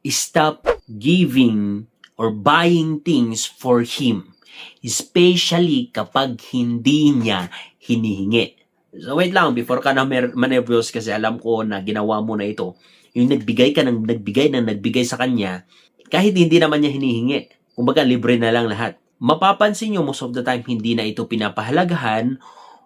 stop giving or buying things for him. Especially kapag hindi niya hinihingi. So wait lang, before ka na manervyos kasi alam ko na ginawa mo na ito. Yung nagbigay sa kanya, kahit hindi naman niya hinihingi. Kumbaga, libre na lang lahat. Mapapansin nyo, most of the time, hindi na ito pinapahalagahan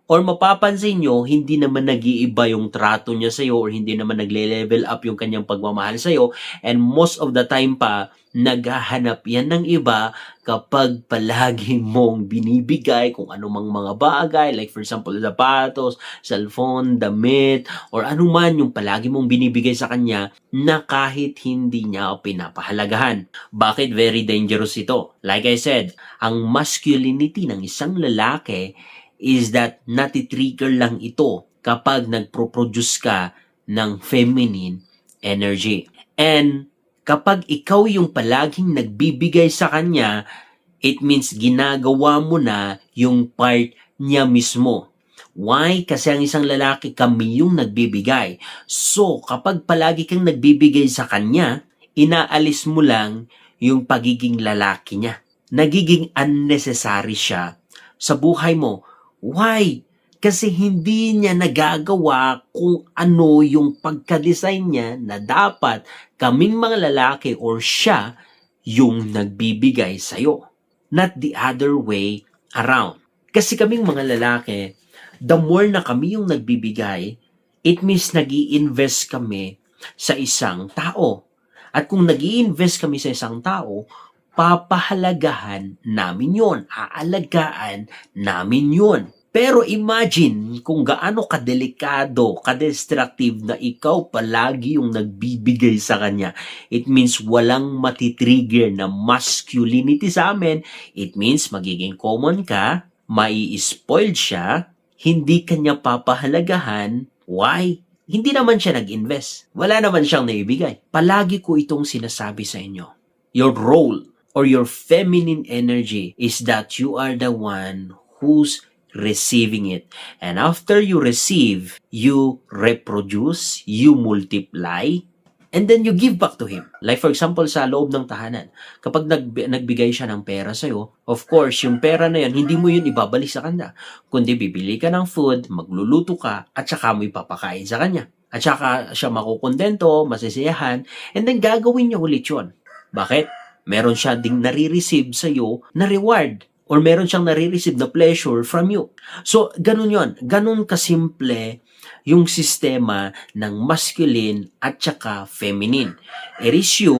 or mapapansin nyo, hindi naman nag-iiba yung trato niya sa'yo or hindi naman nagle-level up yung kanyang pagmamahal sa'yo. And most of the time pa, naghahanap yan ng iba kapag palagi mong binibigay kung anumang mga bagay, like for example, sapatos, cellphone, damit, or anuman yung palagi mong binibigay sa kanya na kahit hindi niya pinapahalagahan. Bakit very dangerous ito? Like I said, ang masculinity ng isang lalaki is that natitrigger lang ito kapag nagproproduce ka ng feminine energy. And kapag ikaw yung palaging nagbibigay sa kanya, it means ginagawa mo na yung part niya mismo. Why? Kasi ang isang lalaki, kami yung nagbibigay. So, kapag palagi kang nagbibigay sa kanya, inaalis mo lang yung pagiging lalaki niya. Nagiging unnecessary siya sa buhay mo. Why? Kasi hindi niya nagagawa kung ano yung pagka-design niya na dapat kaming mga lalaki or siya yung nagbibigay sa'yo. Not the other way around. Kasi kaming mga lalaki, the more na kami yung nagbibigay, it means nag-i-invest kami sa isang tao. At kung nag-i-invest kami sa isang tao, papahalagahan namin yun, aalagaan namin yun. Pero imagine kung gaano kadelikado, kadestructive na ikaw palagi yung nagbibigay sa kanya. It means walang matitrigger na masculinity sa amin. It means magiging common ka, mai-spoiled siya, hindi kanya papahalagahan. Why? Hindi naman siya nag-invest. Wala naman siyang naibigay. Palagi ko itong sinasabi sa inyo. Your role or your feminine energy is that you are the one who's receiving it. And after you receive, you reproduce, you multiply, and then you give back to him. Like for example, sa loob ng tahanan, kapag nagbigay siya ng pera sa'yo, of course, yung pera na yan, hindi mo yun ibabalik sa kanya. Kundi bibili ka ng food, magluluto ka, at saka mo ipapakain sa kanya. At saka siya makukontento, masisiyahan, and then gagawin niya ulit yun. Bakit? Meron siya ding nare-receive sa'yo na reward or meron siyang nare-receive na pleasure from you. So, ganun yon. Ganun kasimple yung sistema ng masculine at saka feminine. It is you